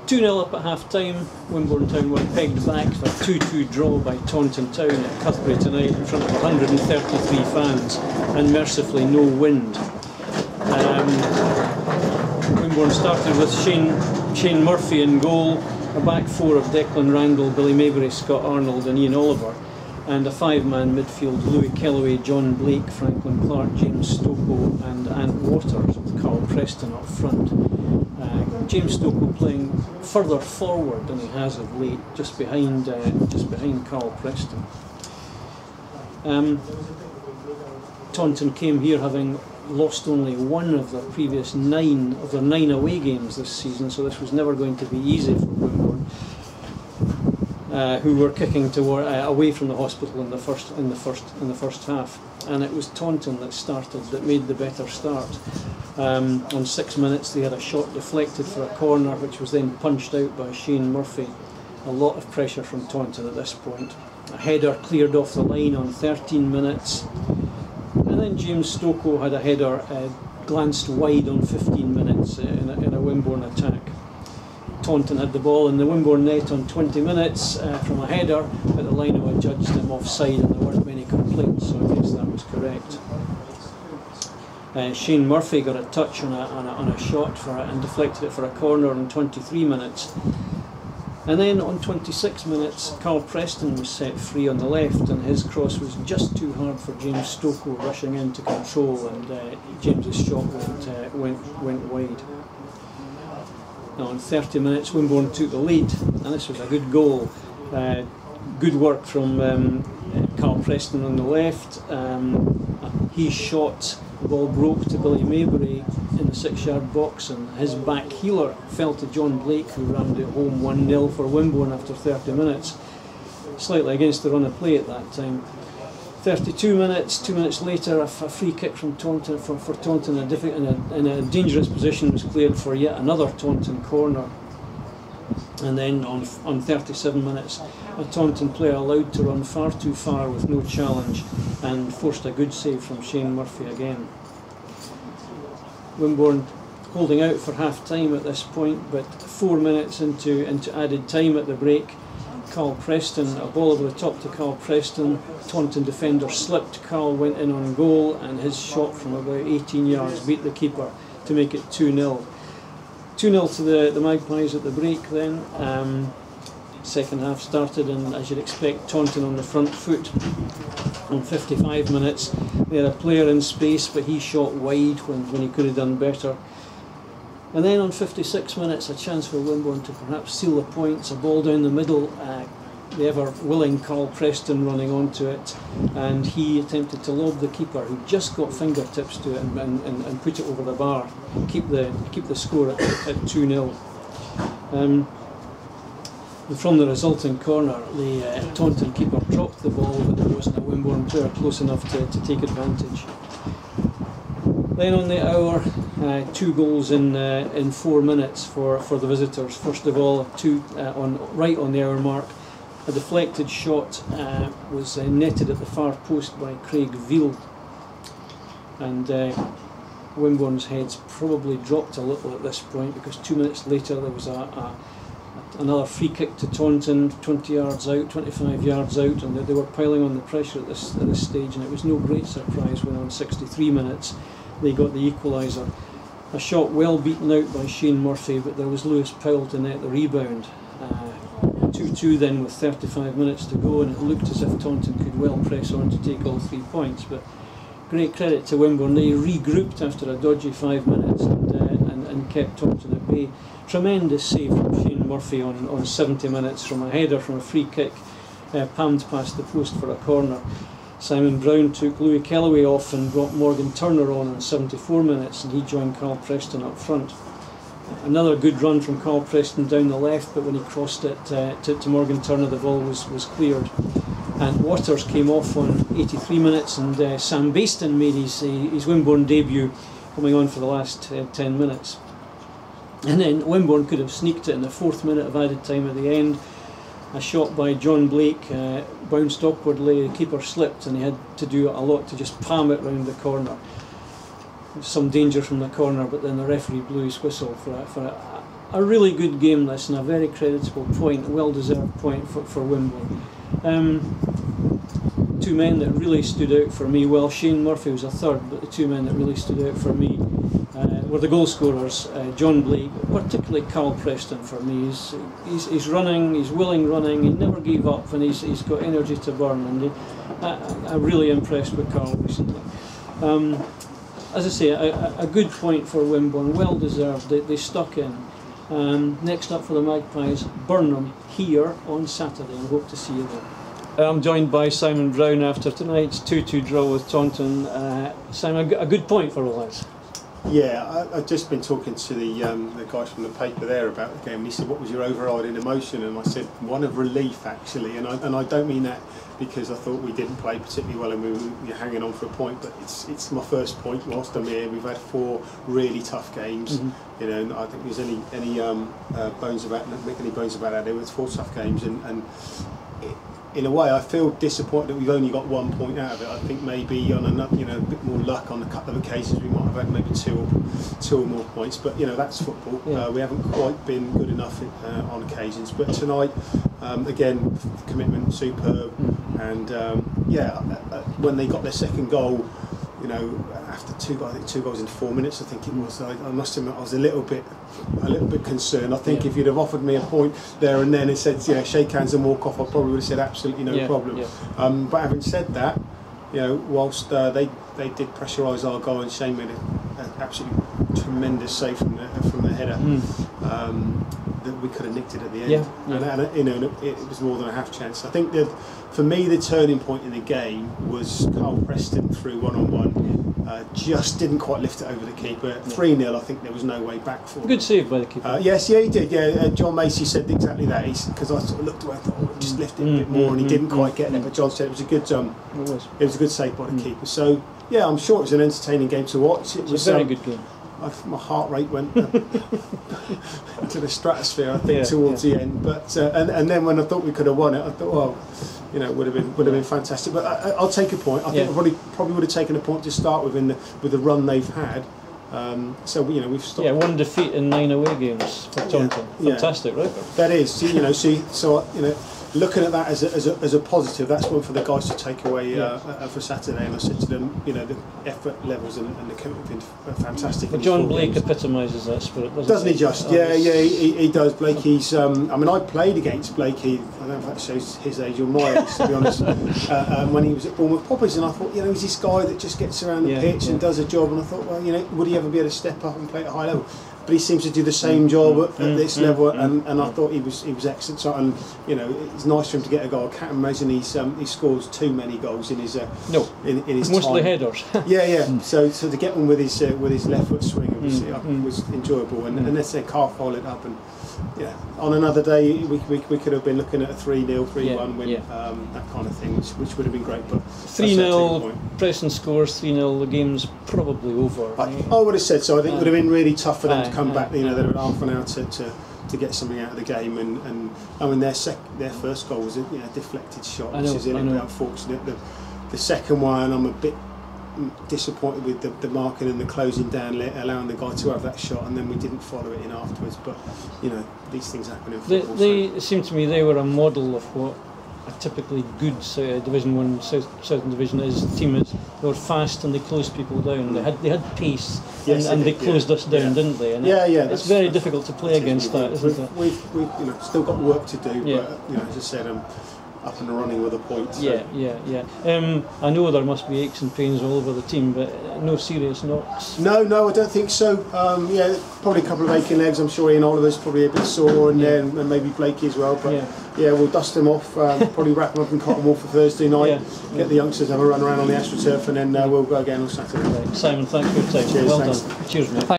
2-0 up at half-time. Wimborne Town were pegged back for a 2-2 draw by Taunton Town at Cuthbury tonight in front of 133 fans and mercifully no wind. Wimborne started with Shane Murphy in goal, a back four of Declan Randall, Billy Maybury, Scott Arnold and Ian Oliver, and a five-man midfield: Louis Kellaway, John Blake, Franklin Clark, James Stocco and Ant Waters, with Carl Preston up front. James Stocco playing further forward than he has of late, just behind Carl Preston. Taunton came here having lost only one of their previous nine away games this season, so this was never going to be easy for Wimborne, who were kicking away from the hospital in the first half, and it was Taunton that made the better start. On 6 minutes they had a shot deflected for a corner, which was then punched out by Shane Murphy. A lot of pressure from Taunton at this point. A header cleared off the line on 13 minutes. And then James Stocco had a header glanced wide on 15 minutes in a Wimborne attack. Taunton had the ball in the Wimborne net on 20 minutes from a header, but the lino had judged him offside and there weren't many complaints, so I guess that was correct. Shane Murphy got a touch on a shot and deflected it for a corner on 23 minutes. And then on 26 minutes, Carl Preston was set free on the left, and his cross was just too hard for James Stocco rushing in to control, and James's shot went wide. Now in 30 minutes, Wimborne took the lead, and this was a good goal. Good work from Carl Preston on the left. He shot, the ball broke to Billy Maybury in the 6-yard box, and his back heeler fell to John Blake, who rammed it home 1-0 for Wimborne after 30 minutes. Slightly against the run of play at that time. 32 minutes, 2 minutes later, a free kick from Taunton for Taunton in a dangerous position was cleared for yet another Taunton corner. And then on 37 minutes, a Taunton player allowed to run far too far with no challenge and forced a good save from Shane Murphy again. Wimborne holding out for half-time at this point, but 4 minutes into added time at the break, Carl Preston, a ball over the top to Carl Preston, Taunton defender slipped, Carl went in on goal, and his shot from about 18 yards beat the keeper to make it 2-0. 2-0 to the Magpies at the break then. Second half started, and as you'd expect, Taunton on the front foot. On 55 minutes they had a player in space, but he shot wide when he could have done better. And then on 56 minutes, a chance for Wimborne to perhaps seal the points, a ball down the middle, the ever willing Carl Preston running onto it, and he attempted to lob the keeper, who just got fingertips to it, and put it over the bar, keep the score at 2-0. From the resulting corner, the Taunton keeper dropped the ball, but there wasn't a Wimborne player close enough to take advantage. Then on the hour, 2 goals in 4 minutes for the visitors. First of all, right on the hour mark, a deflected shot was netted at the far post by Craig Veal, and Wimborne's heads probably dropped a little at this point, because 2 minutes later there was another free kick to Taunton, 20 yards out, 25 yards out, and they were piling on the pressure at this stage, and it was no great surprise when on 63 minutes they got the equaliser. A shot well beaten out by Shane Murphy, but there was Lewis Powell to net the rebound. 2-2 then with 35 minutes to go, and it looked as if Taunton could well press on to take all 3 points, but great credit to Wimborne. They regrouped after a dodgy 5 minutes and kept Taunton at bay. Tremendous save from Shane Murphy on 70 minutes from a header from a free kick, palmed past the post for a corner. Simon Brown took Louis Kellaway off and brought Morgan Turner on 74 minutes, and he joined Carl Preston up front. Another good run from Carl Preston down the left, but when he crossed it to Morgan Turner, the ball was cleared. And Waters came off on 83 minutes, and Sam Baston made his Wimborne debut, coming on for the last 10 minutes. And then Wimborne could have sneaked it in the 4th minute of added time at the end. A shot by John Blake bounced awkwardly, the keeper slipped, and he had to do a lot to just palm it round the corner. Some danger from the corner, but then the referee blew his whistle for a really good game this, and a very creditable point, a well-deserved point for Wimborne. Two men that really stood out for me, well, Shane Murphy was a third, but the two men that really stood out for me were the goal scorers, John Blake, particularly Carl Preston for me. He's running, he's willing running, he never gave up, and he's got energy to burn, and I'm really impressed with Carl recently. As I say, a good point for Wimborne, well deserved, they stuck in. Next up for the Magpies, Burnham, here on Saturday, and hope to see you there. I'm joined by Simon Brown after tonight's 2-2 draw with Taunton. Simon, a good point for all that. Yeah, I've just been talking to the guys from the paper there about the game, and he said, what was your overriding emotion? And I said, one of relief, actually, and I don't mean that because I thought we didn't play particularly well and we were hanging on for a point, but it's my first point whilst I'm here. We've had 4 really tough games, you know, and I think there's any bones about that. There was 4 tough games, and in a way, I feel disappointed that we've only got 1 point out of it. I think maybe on another, a bit more luck on a couple of occasions, we might have had maybe two or more points. But that's football. Yeah. We haven't quite been good enough on occasions. But tonight, again, commitment superb, and when they got their second goal, after 2 goals in 4 minutes, I think it was. I must admit, I was a little bit concerned. I think if you'd have offered me a point there and then and said, shake hands and walk off, I probably would have said absolutely no problem. Yeah. But having said that, whilst they did pressurise our goal, and Shane made an absolutely tremendous save from the header, that we could have nicked it at the end. And it was more than a half chance. I think that for me, the turning point in the game was Carl Preston through 1-on-1. Just didn't quite lift it over the keeper. 3-0, I think there was no way back for him. Good save by the keeper. Yes, he did. Yeah, John Macy said exactly that. Because I sort of looked away and thought, just lift it a bit more, and he didn't quite get there. But John said it was a good it was a good save by the keeper. So yeah, I'm sure it was an entertaining game to watch. It was a very good game. My heart rate went to the stratosphere, I think, towards the end. But and then when I thought we could have won it, I thought, well, it would have been fantastic. But I'll take a point. I think I probably would have taken a point to start with with the run they've had. So we've stopped. 1 defeat in 9 away games for Taunton. Fantastic record. That is. Looking at that as a positive, that's one for the guys to take away for Saturday. And I said to them, the effort levels and the commitment have been fantastic. But John Blake epitomises that spirit, doesn't he? Just he does. Blakey's. I played against Blakey. I don't know if that shows his age or my age, to be honest. When he was at Bournemouth Poppies, and I thought, he's this guy that just gets around the pitch and does a job. And I thought, well, would he ever be able to step up and play at a high level? But he seems to do the same job at this level, and I thought he was excellent. So, and it's nice for him to get a goal. I can't imagine he scores too many goals in his in his mostly time. headers. So to get one with his left foot swing was enjoyable, and let's say Carl followed it up, and on another day we could have been looking at a 3-0, 3-1 win, that kind of thing, which would have been great. But 3-0, Preston scores 3-0, the game's probably over. I would have said so. I think it would have been really tough for them to come back. They had half an hour to get something out of the game, and I mean their first goal was a deflected shot, which is a little bit unfortunate. The second one, I'm a bit disappointed with the marking and the closing down, allowing the guy to have that shot, and then we didn't follow it in afterwards. But these things happen in football. It seemed to me they were a model of what a typically good Division 1 Southern Division team is. They were fast and they closed people down. They had pace, and they closed us down, didn't they? And it's very difficult to play against that, isn't it? We've still got work to do, but as I said, up and running with a point. So. I know there must be aches and pains all over the team, but no serious knocks. No, I don't think so. Probably a couple of aching legs. I'm sure Ian Oliver's probably a bit sore, and maybe Blakey as well. But we'll dust them off. Probably wrap them up in cotton wool for Thursday night. Get the youngsters to have a run around on the AstroTurf, and then we'll go again on Saturday. Right. Simon, thanks for your time. Cheers, well done. Cheers, mate.